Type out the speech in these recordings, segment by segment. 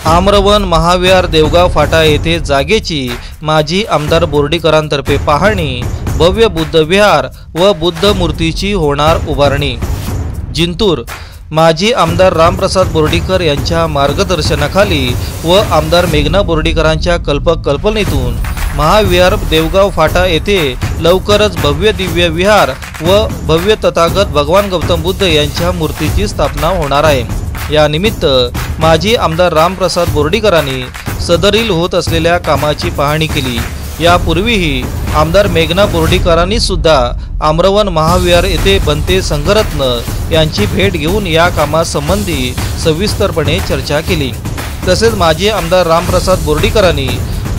आम्रवन महाविहार देवगाव फाटा येथे जागेची माजी आमदार बोर्डीकरांतर्फे पाहणी, भव्य बुद्ध विहार व बुद्ध मूर्तीची होणार उभारणी। जिंतूर माजी आमदार रामप्रसाद बोर्डीकर यांच्या मार्गदर्शनाखाली व आमदार मेघना बोर्डीकरांच्या कल्पनेतून महाविहार देवगाव फाटा येथे लवकरच भव्य दिव्य विहार व भव्य तथागत भगवान गौतम बुद्ध यांच्या मूर्तीची स्थापना होणार आहे। या निमित्त माजी आमदार रामप्रसाद बोर्डीकरांनी सदरील होत असलेल्या कामाची पाहणी केली। यापूर्वीही आमदार मेघना बोर्डीकरांनी सुद्धा आम्रवन महाविहार येथे बनते संघरत्न यांची भेट घेऊन या कामासंबंधी सविस्तरपणे चर्चा केली। तसेच माजी आमदार रामप्रसाद बोर्डीकरांनी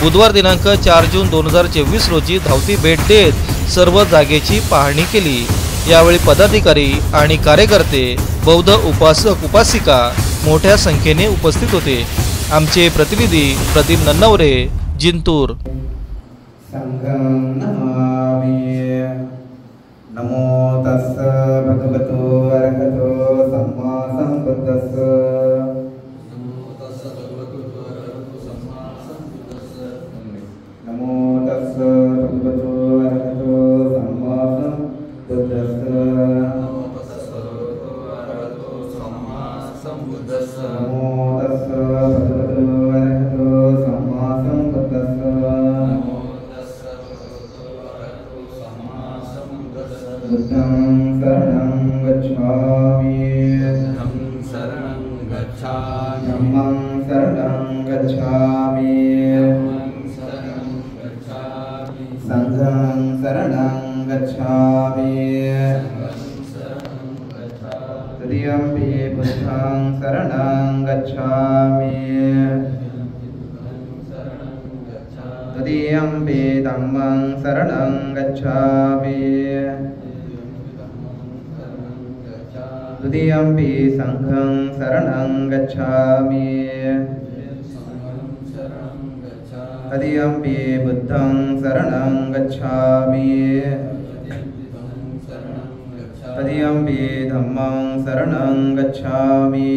बुधवार दिनांक 4 जून 2024 रोजी धावती भेट देत सर्व जागेची पाहणी केली। यावेळी पदाधिकारी आणि कार्यकर्ते, बौद्ध उपासक उपासिका मोठ्या संख्येने उपस्थित होते। आमचे प्रतिनिधी प्रदीप नन्नवरे, जिंतूर। नमो तस्स भगवतो अरहतो सम्मा सम्बुद्धस्स। नमो तस्स भगवतो अरहतो सम्मा सम्बुद्धस्स। नमो तस्स भगवतो अरहतो सम्मा सम्बुद्धस्स। बुद्धं शरणं गच्छामि। धम्मं शरणं गच्छामि। संघं शरणं गच्छामि। तृतीयम्पि बुद्धं शरणं गच्छामि। तृतीयम्पि धम्मं शरणं गच्छामि। तृतीयम्पि संघं शरणं गच्छामि। तृतीयम्पि बुद्धं शरणं गच्छामि। तृतीयम्पि धम्मं शरणं गच्छामि।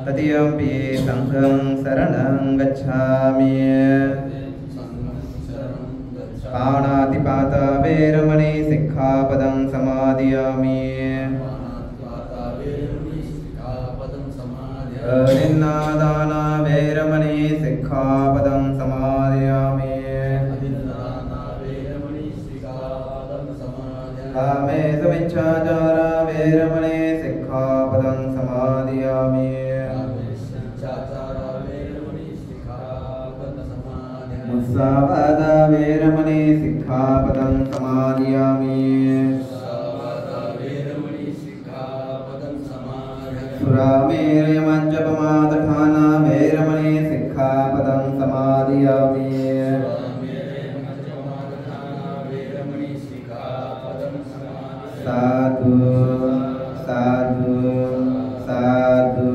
तृतीयम्पि संघं शरणं गच्छामि। पाणातिपात वेरमणि सिक्खापदं समादयामि। अनिन्नादान वेरमणि सिक्खापदं समादयामि। कामेषु मिच्छाचार वेरमणि सिक्खापदं समादयामि। मुसावाद वेरमणि सिक्खापदं समादयामि। सुरामेरयमज्जपमादठान वेरमणि सिक्खापदं समादयामि। साधु साधु साधु।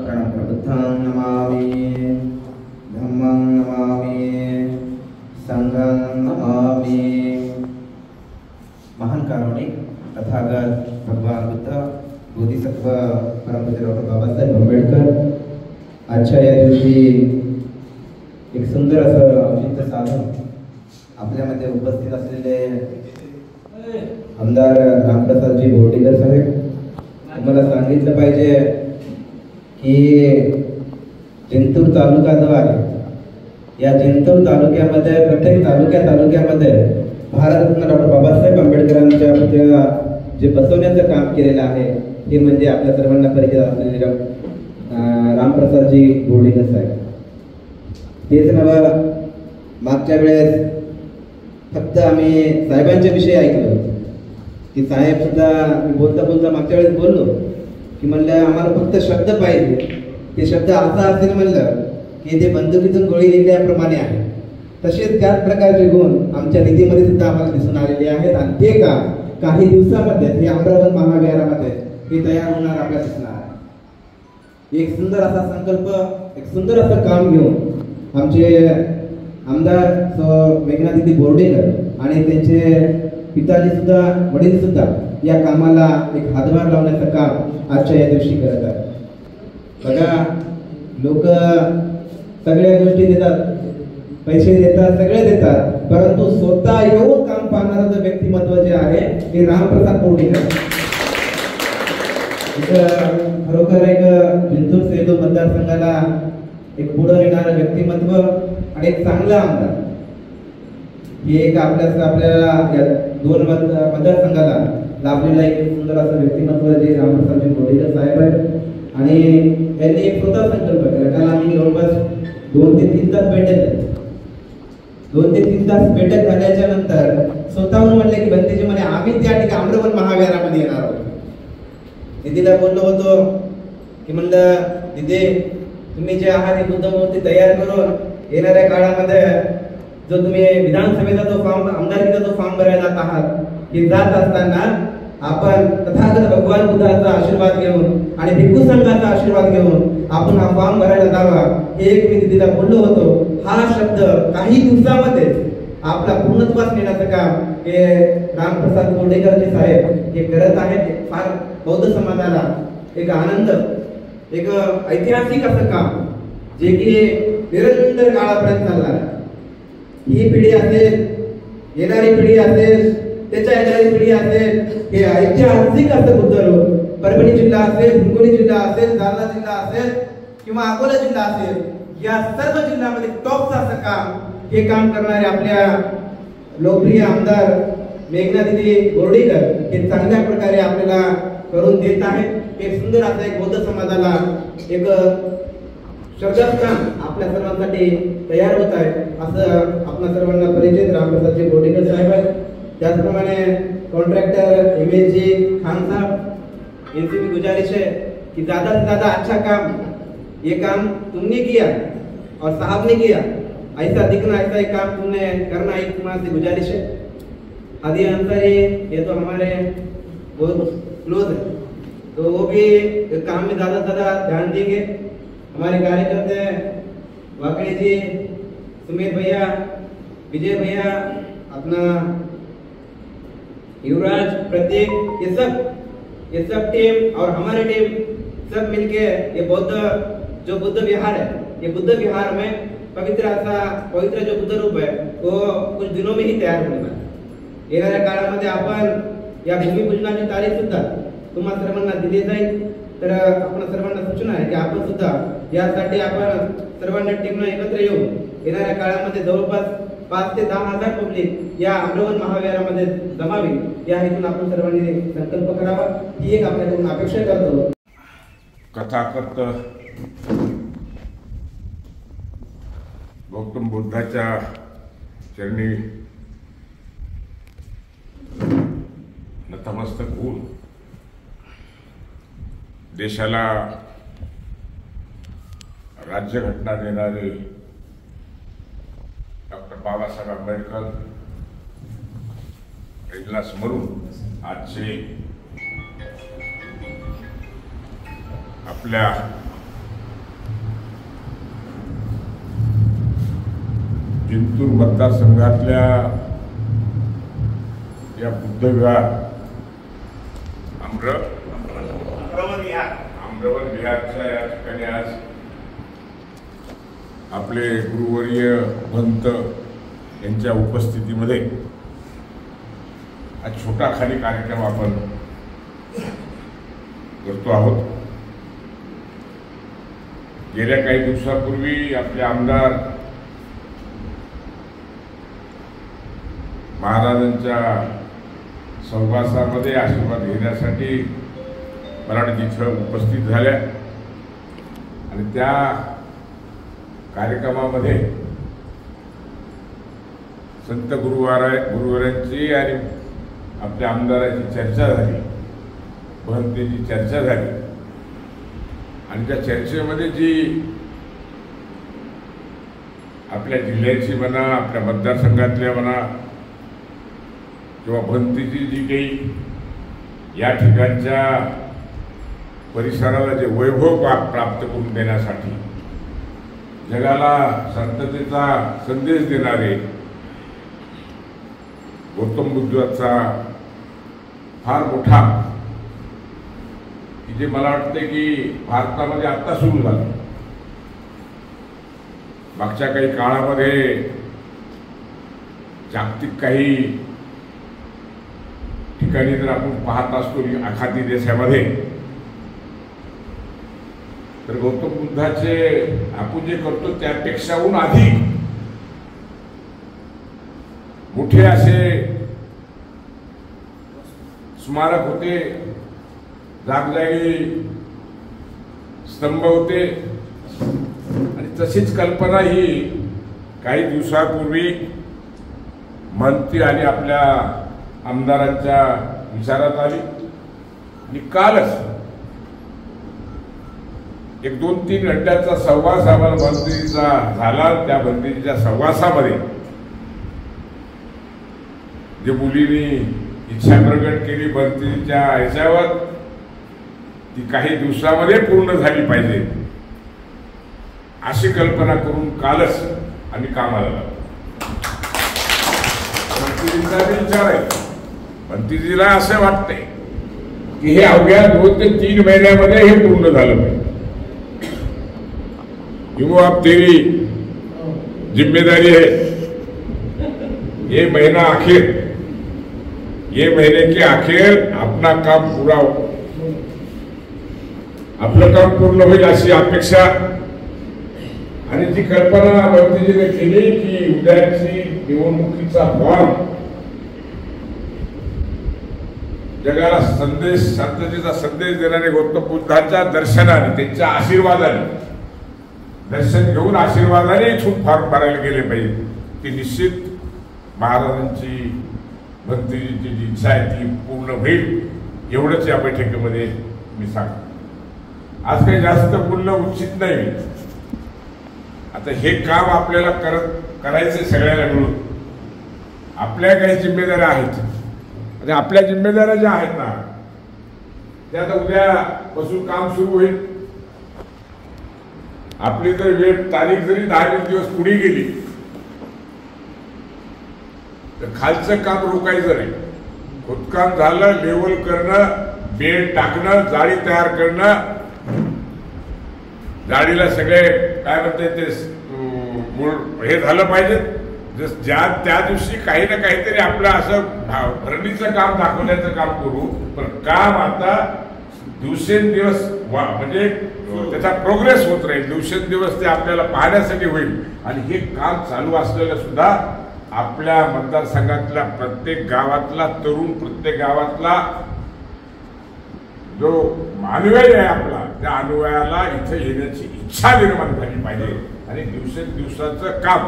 प्रणप्रबुद्धं नमामि। धम्मं नमामि। संघं नमामि। महान कारुणिक तथागत भगवान बुद्ध बोधिसत्व परमपूज्य डॉक्टर बाबासाहेब आंबेडकर आजच्या या दिवशी एक सुंदर असं औचित्य साधून आपल्यामध्ये उपस्थित असलेले आमदार रामप्रसादजी बोर्डीकर साहेब, तुम्हाला सांगितलं पाहिजे की जिंतूर तालुका जो आहे, या जिंतूर तालुक्यामध्ये प्रत्येक तालुक्यामध्ये भारतरत्न डॉक्टर बाबासाहेब आंबेडकरांच्या जे बसवण्याचं काम केलेलं आहे हे म्हणजे आपल्या सर्वांना परिचित असलेले रामप्रसादजी बोर्डीकर साहेब। तेच नव्हे, मागच्या वेळेस फक्त आम्ही साहेबांच्या विषयी ऐकलं की साहेब सुद्धा बोलता मागच्या वेळेस बोललो की म्हणलं आम्हाला फक्त शब्द पाहिजे, ते शब्द असा असेल म्हणलं की ते बंदुकीतून गोळी निघण्याप्रमाणे आहे। तसेच त्याच प्रकारचे गुण आमच्या नीतीमध्ये सुद्धा आम्हाला दिसून आलेले आहेत आणि ते काही दिवसामध्ये हे आम्रवन महाविहारामध्ये हे तयार होणार आपल्याला दिसणार आहे। एक सुंदर असा संकल्प, एक सुंदर असं काम घेऊन आमचे आमदार मेघना दीदी बोर्डीकर आणि त्यांचे पिताजी सुद्धा, वडील सुद्धा या कामाला एक हातभार लावण्याचं काम आजच्या या दिवशी करत आहे। बघा, लोक सगळ्या गोष्टी देतात, पैसे देतात, सगळे देतात, परंतु स्वतः येऊन काम पाहणारं जे व्यक्तिमत्व जे आहे ते रामप्रसाद बोर्डीकर. खरोखर एक जिंतूर सेलू मतदारसंघाला एक पुढे येणारं व्यक्तिमत्व आणि एक चांगला आमदार. हे एक आपल्याला या दोन मतदारसंघाला लाभलेला एक सुंदर असं व्यक्तिमत्व जे रामप्रसाद बोर्डीकर साहेब आहेत. आणि यांनी एक स्वतः संकल्प केला. त्याला आम्ही जवळपास 2 ते 3 तास भेटत 2 ते 3 तास भेटत झाल्याच्या नंतर स्वतःहून म्हणले की भंतेजी म्हणे आम्ही त्या ठिकाणी आम्रवन महाविहारामध्ये येणार आहोत. दिदीला बोललो होतो की म्हणलं दिदी, तुम्ही जे आहात ही बुद्ध मूर्ती तयार करून येणाऱ्या काळामध्ये जो तुम्ही विधानसभेचा जो फॉर्म, आमदारकीचा जो फॉर्म भरायला जात आहात, हे जात असताना आपण तथागत भगवान बुद्धाचा आशीर्वाद घेऊन आणि भिक्खू संघाचा आशीर्वाद घेऊन आपण हा फॉर्म भरायला जावा. हे एक मी दिदीला बोललो होतो. हा शब्द काही दिवसामध्ये आपला पूर्णत्वास नेण्याचं काम हे रामप्रसाद बोर्डीकर जी साहेब हे करत आहेत. फार बौद्ध समाजाला एक आनंद, एक ऐतिहासिक असं काम जे की निरंतर काळापर्यंत चालणार. ही पिढी असेल, येणारी पिढी असेल, त्याच्या येणारी पिढी असेल, हे ऐतिहासिक असं बुद्ध रूप परभणी जिल्हा असेल, हिंगोली जिल्हा असेल, जालना जिल्हा असेल किंवा अकोला जिल्हा असेल, या सर्व जिल्ह्यामध्ये टॉपचं असं काम हे काम करणारे आपल्या लोकप्रिय आमदार मेघना दिदी बोर्डीकर हे चांगल्या प्रकारे आपल्याला करून देत आहेत. एक सुंदर असं एक बौद्ध समाजाला एक शब्दस्थान आपल्या सर्वांसाठी तयार होत आहे असं आपल्या सर्वांना परिचित रामप्रसादजी बोर्डीकर साहेब आहेत. त्याचप्रमाणे कॉन्ट्रैक्टर MSG खान साहब, इनसे भी गुजारिश है कि ज्यादा से ज्यादा अच्छा काम ये काम तुमने किया और साहब ने किया, ऐसा दिखना, ऐसा एक काम तुमने करना, एक तुम्हारे से गुजारिश है. हादी अंसारी ये तो हमारे बहुत क्लोज है, तो वो भी काम में ज्यादा से ज्यादा ध्यान देंगे. हमारे कार्यकर्ते वाकड़ी जी, सुमित भैया, विजय भैया, अपना युवराज, प्रतीक, ये सब टीम और हमारी टीम सब मिलके ये जो बुद्ध विहार है, ये बुद्ध विहार में पवित्र जो बुद्ध रूप है वो कुछ दिनों में ही तयार होने वाला. येणाऱ्या काळामध्ये आपण या भूमिपूजनाची तारीख सुद्धा तुम्हा सर्वांना दिली जाईल. तर आपण सर्वांना सूचना आहे की आपण सुद्धा यासाठी आपण सर्वांना टीमनं एकत्र येऊन येणाऱ्या काळामध्ये जवळपास 5 ते 10 हजार पब्लिक या आम्रवन महाविहारामध्ये जमावी या हेतून आपण सर्वांनी संकल्प करावा, ही एक आपल्याकडून अपेक्षा करतो. कथाकथ गौतम बुद्धाच्या चरणी नतमस्तक होऊन देशाला राज्यघटना देणारे डॉक्टर बाबासाहेब आंबेडकर यांना स्मरून आजचे आपल्या जिंतूर मतदारसंघातल्या या बुद्धविहार आम्रवन विहारच्या या ठिकाणी आज आपले गुरुवर्य भंत यांच्या उपस्थितीमध्ये आज छोटा खाली कार्यक्रम आपण करतो आहोत. गेल्या काही दिवसापूर्वी आपले आमदार महाराजांच्या सहवासामध्ये आशीर्वाद घेण्यासाठी मराठी तिथं उपस्थित झाल्या आणि त्या कार्यक्रमामध्ये संत गुरुवारांची आणि आपल्या आमदाराची चर्चा झाली, महंतेची चर्चा झाली आणि त्या चर्चेमध्ये जी आपल्या जिल्ह्याची म्हणा, आपल्या मतदारसंघातल्या म्हणा किंवा भंतीची जी काही या ठिकाणच्या परिसराला जे वैभव प्राप्त करून देण्यासाठी जगाला शांततेचा संदेश देणारे गौतम बुद्धाचा फार मोठा की जे मला वाटते की भारतामध्ये आत्ता सुरू झालं. मागच्या काही काळामध्ये जागतिक काही ठिकाणी जर आपण पाहत असतो आखाती देशामध्ये, तर गौतम बुद्धाचे आपण जे करतो त्यापेक्षाहून अधिक मोठे असे स्मारक होते, जागजागी स्तंभ होते. आणि तशीच कल्पना ही काही दिवसापूर्वी मंत्री आणि आपल्या आमदारांच्या विचारात आली. आणि कालच एक 2-3 घंट्याचा संवाद आम्हाला मंत्रीचा झाला. त्या मंत्रीच्या संवासामध्ये जे मुलींनी इच्छा प्रकट केली मंत्रीच्या ह्याच्यावर, ती काही दिवसामध्ये पूर्ण झाली पाहिजे अशी कल्पना करून कालच आम्ही कामाला लागलो. मंत्रीजींचा विचार आहे, मंत्रीजीला असं वाटतंय की हे अवघ्या 2 ते 3 महिन्यामध्ये हे पूर्ण झालं पाहिजे. क्यों आप तेरी जिम्मेदारी है, ये महीना आखिर, ये महीने के आखिर अपना काम पूरा हो, आपलं काम पूर्ण होईल अशी अपेक्षा. आणि जी कल्पना मंत्रीजीने केली की उद्याची निवडणुकीचा फॉर्म जगाला संदेश, शांततेचा संदेश देणारे गौतम बुद्धांच्या दर्शनाने, त्यांच्या आशीर्वादाने, दर्शन घेऊन आशीर्वादाने इथून फॉर्म भरायला गेले पाहिजे. ती निश्चित महाराजांची, मंत्रीजींची जी इच्छा आहे ती पूर्ण होईल एवढंच या बैठकीमध्ये मी सांगतो. आज काही जास्त बोलणं उचित नाही. आता हे काम आपल्याला करायचं सगळ्याला मिळून. आपल्या काही जिम्मेदाऱ्या आहेत आणि आपल्या जिम्मेदाऱ्या ज्या आहेत ना त्या आता उद्यापासून काम सुरू होईल. आपली जर वेळ तारीख जरी 10-20 दिवस पुढे गेली तर खालचं काम रोखायचं नाही. खोदकाम झालं, लेवल करणं, बेड टाकणं, जाळी तयार करणं, जाळीला सगळे काय म्हणते ते हे झालं पाहिजे. त्या दिवशी काही ना काहीतरी आपलं असं भरणीचं काम दाखवण्याचं काम करू. पण काम आता दिवसेंदिवस म्हणजे त्याचा प्रोग्रेस होत राहील. दिवसेंदिवस ते आपल्याला पाहण्यासाठी होईल. आणि हे काम चालू असलेलं सुद्धा आपल्या मतदारसंघातल्या प्रत्येक गावातला तरुण, प्रत्येक गावातला जो अनुयायी आहे आपला, त्या अनुयायाला इथे येण्याची इच्छा निर्माण झाली पाहिजे. आणि दिवसेंदिवसाचं काम,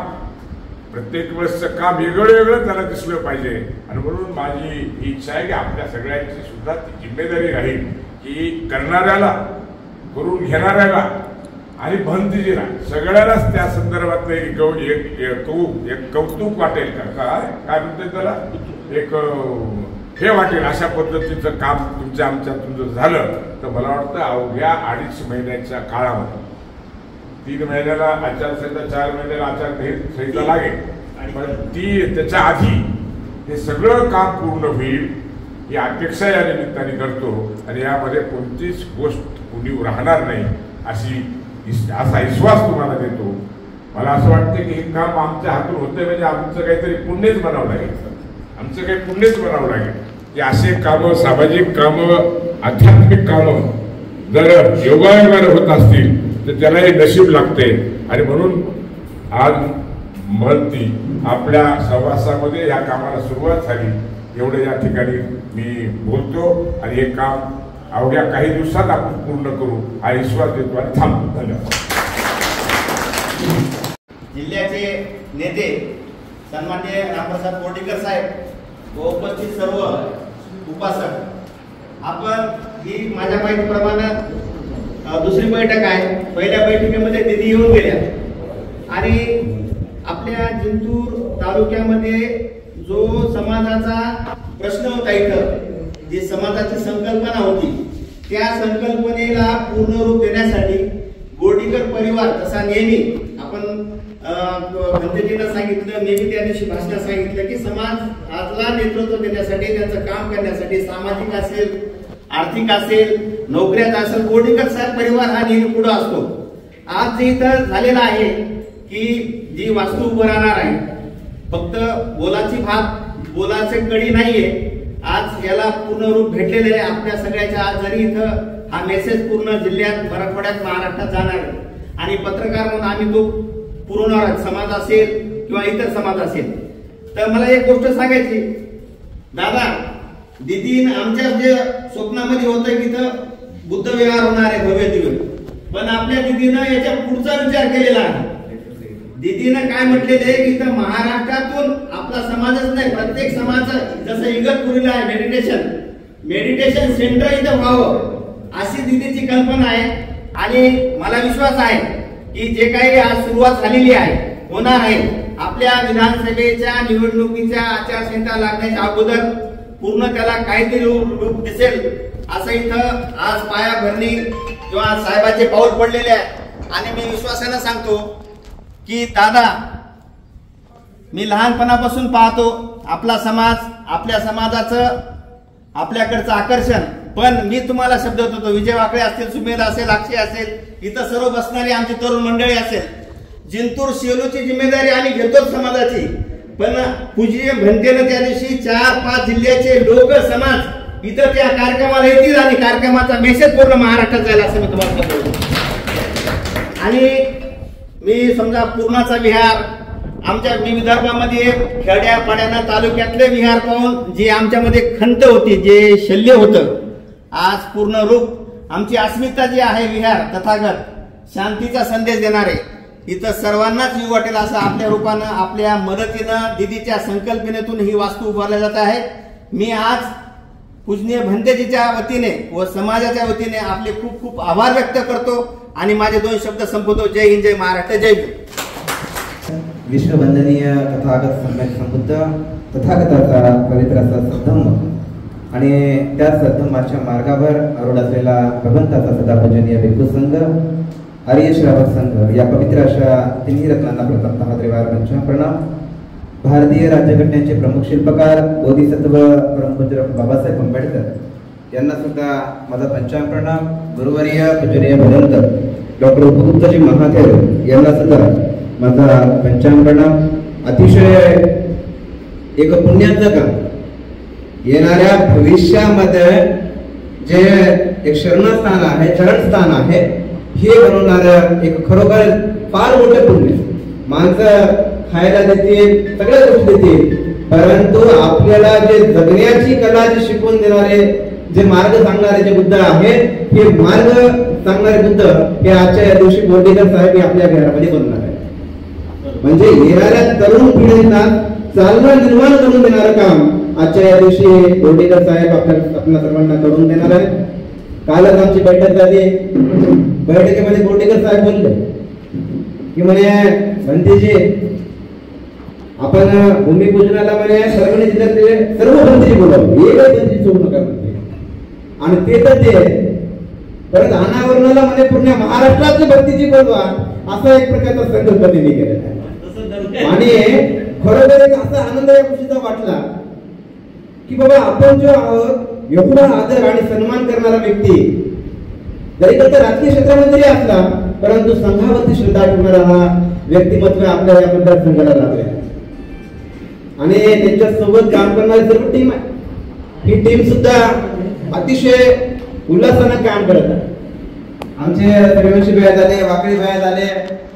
प्रत्येक वेळेसचं काम वेगळं वेगळं त्याला दिसलं पाहिजे. आणि म्हणून माझी ही इच्छा आहे की आपल्या सगळ्यांची सुद्धा ती जिम्मेदारी राहील की करणाऱ्याला, करून घेणाऱ्याला आणि भंतीजीला सगळ्यालाच त्या संदर्भातलं एक कौतुक वाटेल का, काय म्हणते त्याला, एक हे वाटेल अशा पद्धतीचं काम तुमच्या आमच्यातून जर झालं तर मला वाटतं अवघ्या 2.5 महिन्याच्या काळामध्ये, 3 महिन्याला आचारसंहिता, 4 महिन्याला आचारसंहिता लागेल, पण ती त्याच्या आधी हे सगळं काम पूर्ण होईल ही अपेक्षा या निमित्ताने करतो. आणि यामध्ये कोणतीच गोष्ट उणीव राहणार नाही असा विश्वास तुम्हाला देतो. मला असं वाटतं की हे काम आमच्या हातून होतं म्हणजे आमचं काहीतरी पुण्यच म्हणावं लागेल, आमचं काही पुण्यच म्हणावं लागेल की असे कामं, सामाजिक कामं, आध्यात्मिक कामं जर योगायोगाने होत असतील तर त्यालाही नशीब लागते. आणि म्हणून आज म्हणती आपल्या सहवासामध्ये या कामाला सुरुवात झाली एवढे या ठिकाणी मी बोलतो. आणि हे काम अवघ्या काही दिवसात आपण पूर्ण करू हा विश्वास देतो आणि थांबतो. धन्यवाद. जिल्ह्याचे नेते सन्माननीय रामप्रसाद बोर्डीकर साहेब व उपस्थित सर्व उपासक, आपण ही माझ्या माहितीप्रमाणे दुसरी बैठक आहे. पहिल्या बैठकीमध्ये दिदी येऊन गेल्या आणि आपल्या जिंतूर तालुक्यामध्ये जो समाजाचा प्रश्न होता, इथं जी समाजाची संकल्पना होती त्या संकल्पनेला पूर्ण रूप देण्यासाठी बोर्डीकर परिवार जसा नेहमी आपण भंतेजींना सांगितलं, नेहमी त्या दिवशी भाषणात सांगितलं की समाजाला नेतृत्व देण्यासाठी, त्यांचं काम करण्यासाठी, सामाजिक असेल, आर्थिक असेल, नोकऱ्याचा असेल, बोर्डीकर साहेब परिवार हा नेहमी पुढे असतो. आज जे इथं झालेलं आहे की जी वास्तू उभं राहणार आहे, फक्त बोलाची बोलाचे कडी नाहीये, आज याला पूर्ण रूप भेटलेले आहे आपल्या सगळ्याच्या. आज जरी इथं हा मेसेज पूर्ण जिल्ह्यात, मराठवाड्यात, महाराष्ट्रात जाणार आहे आणि पत्रकार म्हणून आम्ही तो पुरवणार, समाज असेल किंवा इतर समाज असेल. तर मला एक गोष्ट सांगायची, दादा दिदी आमच्या जे स्वप्नामध्ये होतं की इथं बुद्ध विहार होणार आहे भव्य दिव्य, पण आपल्या दिदीनं याच्या पुढचा विचार केलेला आहे. दिदीनं काय म्हटलेलं आहे की इथं महाराष्ट्रातून आपला समाजच नाही, प्रत्येक समाज, जसं इगतपुरीला आहे मेडिटेशन सेंटर इथं व्हावं अशी दिदीची कल्पना आहे. आणि मला विश्वास आहे की जे काही आज सुरुवात झालेली आहे, होणार आहे, आपल्या विधानसभेच्या निवडणुकीच्या आचारसंहिता लागण्याच्या अगोदर पूर्ण त्याला काहीतरी रूप दिसेल असं इथं आज पायाभरणी किंवा साहेबाचे पाऊल पडलेले आहे. आणि मी विश्वासानं सांगतो की दादा, मी लहानपणापासून पाहतो आपला समाज, आपल्या समाजाचं आपल्याकडचं आकर्षण. पण मी तुम्हाला शब्द देतो, विजय वाकळे असतील, सुमेध असेल, अक्षय असेल, इथं सर्व बसणारी आमची तरुण मंडळी असेल, जिंतूर शेलूची जिम्मेदारी आम्ही घेतोच समाजाची. पण पूज्य म्हणतेनं त्या दिवशी 4-5 जिल्ह्याचे लोक, समाज इथं त्या कार्यक्रमाला येतील आणि कार्यक्रमाचा मेसेज पूर्ण महाराष्ट्रात जाईल असं मी तुम्हाला सांगतो. आणि मी समजा पूर्णाचा विहार आमच्या विदर्भामध्ये खेड्यापाड्यानं तालुक्यातले विहार पाहून जी आमच्यामध्ये खंत होती, जे शल्य होतं, आज पूर्ण रूप आमची अस्मिता जी आहे विहार तथागत शांतीचा संदेश देणारे, इथं सर्वांनाच येऊ वाटेल असं आपल्या रूपानं, आपल्या मदतीनं, दिदीच्या संकल्पनेतून ही वास्तू उभारल्या जात आहे. मी आज पूजनीय भंतेजीच्या वतीने व समाजाच्या वतीने आपले खूप खूप आभार व्यक्त करतो आणि माझे 2 शब्द संपवतो. जय हिंद, जय महाराष्ट्र, जय भीम. विश्ववंदनीय तथागत सम्यक संबुद्ध तथागताचा पवित्र असा सद्धम्म आणि त्या सद्धम्माच्या मार्गावर आरूढ असलेला भगवंताचा सदापूजनीय भिक्खू संघ, आर्य श्रावक संघ, या पवित्र अशा तिन्ही रत्नांना प्रथमतः त्रिवार पंचांग प्रणाम. भारतीय राज्यघटनेचे प्रमुख शिल्पकार बोधिसत्व परमपूज्य बाबासाहेब आंबेडकर यांना सुद्धा माझा पंचांग प्रणाम. गुरुवर्य पूजनीय भगवंत डॉक्टर उपगुप्तजी महाथेर यांना सुद्धा माझा पंचांग प्रणाम. अतिशय एक पुण्याचं काम, येणाऱ्या भविष्यामध्ये जे एक शरणस्थान आहे, चरणस्थान आहे, हे बनवणारं एक खरोखर फार मोठं पुण्य. माणसं खायला देतील, सगळ्या गोष्टी देतील, परंतु आपल्याला जे जगण्याची कला जी शिकवून देणारे, जे मार्ग सांगणारे जे बुद्ध आहेत, हे मार्ग सांगणारे बुद्ध हे आजच्या या दिवशी बोर्डीकर साहेब हे आपल्या घरामध्ये बनणार आहे. म्हणजे येणाऱ्या तरुण पिढींना चालना निर्माण करून देणारं काम आजच्या या दिवशी बोर्डीकर साहेब आपल्या सर्वांना करून देणार आहे. कालच आमची बैठक झाली, बैठकीमध्ये बोर्डीकर साहेब बोलले की म्हणे भंतेजी, आपण भूमिपूजनाला म्हणे परभणी जिल्ह्यातले सर्व भंतेजी बोलावं, एकच भंतेजी सोडू नका म्हणते. आणि ते तर ते परत अनावरणाला म्हणे पूर्ण महाराष्ट्रातले भंतेजी बोलवा, असा एक प्रकारचा संकल्प त्यांनी केलेला आहे. आणि खरोखर एक असा आनंद या गोष्टीचा वाटला की बाबा आपण जो आहोत एवढा आदर आणि सन्मान करणारा व्यक्ती जरी फक्त राजकीय क्षेत्रामध्ये जरी असला, परंतु संघावरती श्रद्धा ठेवणारा हा व्यक्तिमत्व आपल्या या मतदारसंघाला लाभले आणि त्यांच्या सोबत काम करणारी सर्व टीम आहे. ही टीम सुद्धा अतिशय उल्हासानं काम करत आहे. आमचे सूर्यवंशी भैया झाले, वाकडी भैया झाले,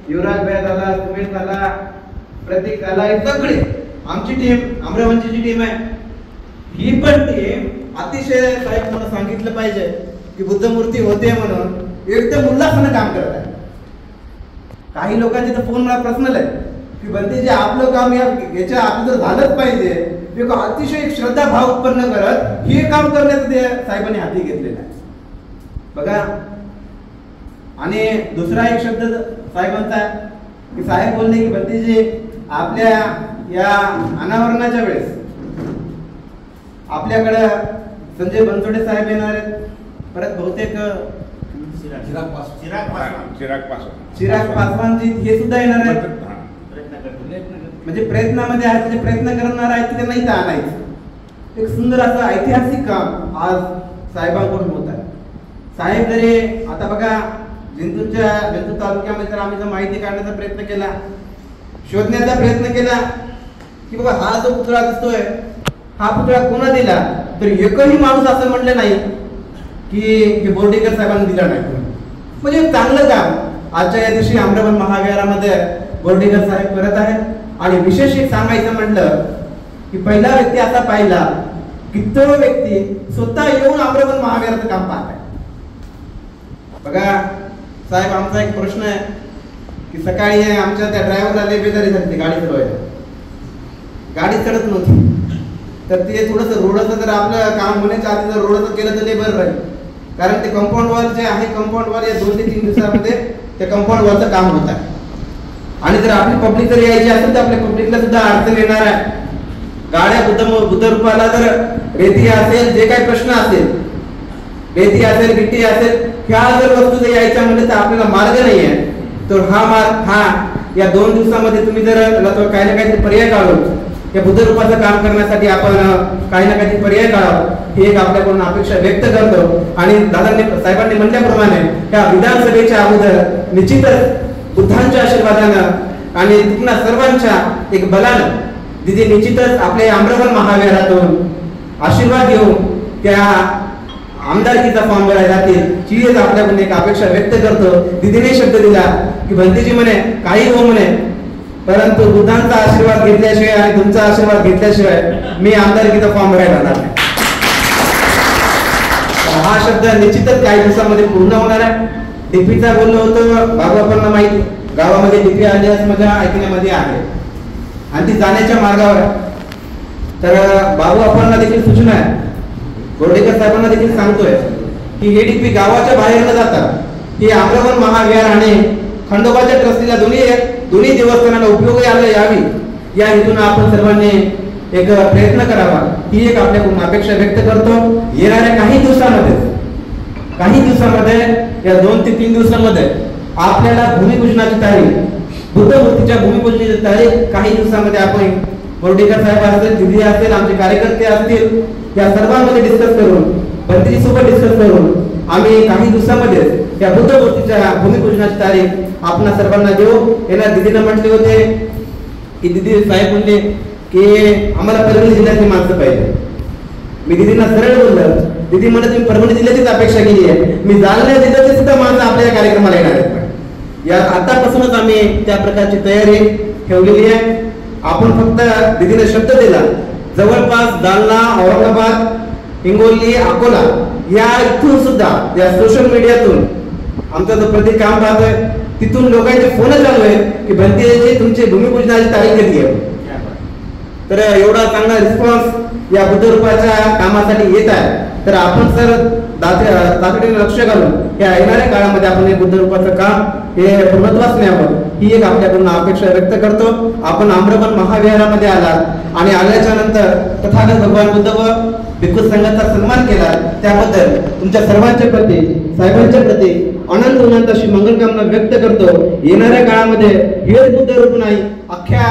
युवराज भैया झाला, सुमेश झाला, प्रतीक झाला, हे सगळे आमची टीम, अमरावतीची टीम आहे. ही पण टीम अतिशय साहेब मला सांगितलं पाहिजे की बुद्धमूर्ती होते म्हणून एकदम उल्हासानं काम करत आहे. काही लोकांचे तर फोन मला पर्सनल आहे की बनतेजी आपलं काम याच्या अगोदर झालंच पाहिजे, अतिशय एक श्रद्धा भाव उत्पन्न करत हे काम करण्याचं ते साहेबांनी हाती घेतलेलं आहे बघा. आणि दुसरा एक शब्द साहेबांचा आहे की साहेब बोलले की बनतेजी आपल्या या अनावरणाच्या वेळेस आपल्याकडे संजय बनसोडे साहेब येणार आहेत, परत बहुतेक चिराग पासवानजी हे सुद्धा येणार आहेत. म्हणजे प्रयत्नामध्ये आहेत, म्हणजे प्रयत्न करणार आहेत की त्यांना इथं आणायचं. एक सुंदर असं ऐतिहासिक काम आज साहेबांकडून होत आहे. साहेब जरी आता बघा जिंतूर तालुक्यामध्ये जर आम्ही जर माहिती काढण्याचा प्रयत्न केला, शोधण्याचा प्रयत्न केला की बाबा हा जो पुतळा दिसतोय हा पुतळा कोणा दिला, तर एकही माणूस असं म्हणलं नाही की हे बोर्डीकर साहेबांनी दिला नाही. म्हणजे चांगलं काम आजच्या या दिवशी आम्रवन महाविहारामध्ये बोर्डीकर साहेब करत आहेत. आणि विशेष एक सांगायचं म्हटलं की पहिला व्यक्ती असा पाहिला की तो व्यक्ती स्वतः येऊन आम्रवन महाविहाराचं काम पाहत आहे. बघा साहेब, आमचा एक प्रश्न आहे की सकाळी आमच्या त्या ड्रायव्हरला लय बेजारी झाली, गाडी चालवायला गाडी चढत नव्हती. तर ते थोडंसं रोडाचं जर आपलं काम होण्याच्या आधी जर रोडाचं केलं तर ते बरं राहील. कारण ते कंपाऊंड वॉल जे आहे, कंपाऊंड वॉल या 2 ते 3 दिवसामध्ये त्या कंपाऊंड वॉलचं काम होत आहे. आणि जर आपली पब्लिक जर यायची असेल तर आपल्या पब्लिकला सुद्धा अडचण येणार आहे. गाड्या बुद्ध रूपाला जर रेती असेल, जे काही प्रश्न असेल, रेती असेल, गिट्टी असेल, ह्या जर वस्तू जर यायच्या म्हणजे तर आपल्याला मार्ग नाही आहे. तर हा मार्ग या 2 दिवसामध्ये तुम्ही जर काही ना काहीतरी पर्याय काढून या बुद्ध रूपाचं काम करण्यासाठी आपण काही ना काहीतरी पर्याय काढावं, ही एक आपल्याकडून अपेक्षा व्यक्त करतो. आणि दादांनी साहेबांनी म्हटल्याप्रमाणे या विधानसभेच्या अगोदर निश्चितच बुद्धांच्या आशीर्वादानं आणि तुम्हाला सर्वांच्या एक बलानं दिदी निश्चितच आपल्या आम्रवन महाविहारातून आशीर्वाद घेऊन त्या आमदारकीचा फॉर्म भरायला जातील, ही आपल्याकडून एक अपेक्षा व्यक्त करतो. दिदीने शब्द दिला की भंतीजी म्हणे काही हो म्हणे, परंतु बुद्धांचा आशीर्वाद घेतल्याशिवाय आणि तुमचा आशीर्वाद घेतल्याशिवाय मी आमदारकीचा फॉर्म भरायला जाणार नाही. हा शब्द निश्चितच काही दिवसामध्ये पूर्ण होणार आहे. डीपीचा बोललो होतो, बाबू आपण माहिती गावामध्ये डीपी आली माझ्या ऐकण्यामध्ये आहे आणि ती जाण्याच्या मार्गावर आहे. तर बाबू आपण देखील सूचना आहे, बोर्डीकर साहेबांना देखील सांगतोय की हे डीपी गावाच्या बाहेर न जाता हे आम्रवन महाविहार आणि खंडोबाच्या ट्रस्टीला दोन्ही देवस्थानाला उपयोगी यावी या हेतून आपण सर्वांनी एक प्रयत्न करावा, ही एक आपल्याकडून अपेक्षा व्यक्त करतो. येणाऱ्या काही दिवसामध्ये या 2 ते 3 दिवसामध्ये आपल्याला भूमिपूजनाची तारीख, बुद्धमूर्तीच्या भूमिपूजनाची तारीख काही दिवसामध्ये आपण बोर्डीकर साहेब असतील, दिदी असतील, आमचे कार्यकर्ते असतील, या सर्वांमध्ये डिस्कस करून, भंतीजी सोबत डिस्कस करून आम्ही काही दिवसामध्ये या बुद्धमूर्तीच्या भूमिपूजनाची तारीख आपण सर्वांना देऊ. यांना दिदीनं म्हटले होते की दिदी साहेब म्हणले की आम्हाला परभणी जिल्ह्यातली माणसं पाहिजे. मी दिदींना सरळ बोललं, दिदी म्हणत तुम्ही परभणी जिल्ह्याचीच अपेक्षा केली आहे, मी जालना जिल्ह्याचे सुद्धा माणसं आपल्या कार्यक्रमाला येणार आहेत. या आतापासूनच आम्ही त्या प्रकारची तयारी ठेवलेली आहे. आपण फक्त दिदीने शब्द दिला, जवळपास जालना, औरंगाबाद, हिंगोली, अकोला या इथून सुद्धा या सोशल मीडियातून आमचा जो प्रत्येक काम पाहतोय तिथून लोकांचे फोन चालू आहे की भंतीजी तुमची भूमिपूजनाची तारीख कधी आहे. तर एवढा चांगला रिस्पॉन्स या बुद्ध रूपाच्या कामासाठी येत आहे. तर आपण सर तातडीने लक्ष घालून या येणाऱ्या काळामध्ये आपण हे बुद्ध रूपाचं काम हे पूर्णत्वास न्यावं, ही एक आपल्याकडून अपेक्षा व्यक्त करतो. आपण आम्रवन महाविहारामध्ये आलात आणि आल्याच्या नंतर तथागत भगवान बुद्ध व भिक्खू संघाचा सन्मान केला, त्याबद्दल तुमच्या सर्वांच्या प्रती, साहेबांच्या प्रती अनंत अशी मंगलकामना व्यक्त करतो. येणाऱ्या काळामध्ये हेच बुद्ध रूप नाही, अख्ख्या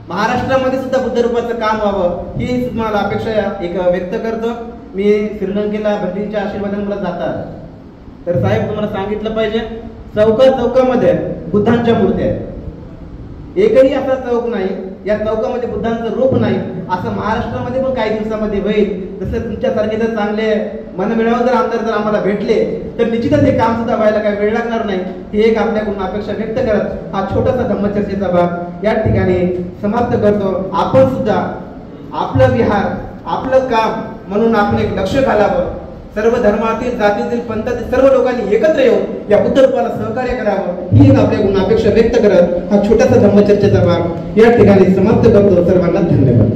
महाराष्ट्रामध्ये सुद्धा बुद्ध रूपाचं काम व्हावं, ही तुम्हाला अपेक्षा एक व्यक्त करतो. मी श्रीलंकेला भंतीच्या आशीर्वादाने मला जातात, तर साहेब तुम्हाला सांगितलं पाहिजे, चौकामध्ये बुद्धांच्या मूर्त्या आहेत. एकही असा चौक नाही या चौकामध्ये बुद्धांचं रूप नाही, असं महाराष्ट्रामध्ये पण काही दिवसामध्ये होईल. जसं तुमच्यासारखे जर चांगले मनमिळावू जर आमदार जर आम्हाला भेटले तर निश्चितच हे काम सुद्धा व्हायला काही वेळ लागणार नाही, ही एक आपल्याकडून अपेक्षा व्यक्त करत हा छोटासा धम्मचर्चेचा भाग या ठिकाणी समाप्त करतो. आपण सुद्धा आपलं विहार, आपलं काम म्हणून आपण एक लक्ष घालावं. सर्व धर्मातील, जातीतील, पंथातील सर्व लोकांनी एकत्र येऊन या बुद्ध रूपाला सहकार्य करावं, ही एक आपल्याकडून अपेक्षा व्यक्त करत हा छोटासा धम्मचर्चेचा भाग या ठिकाणी समाप्त करतो. सर्वांना धन्यवाद.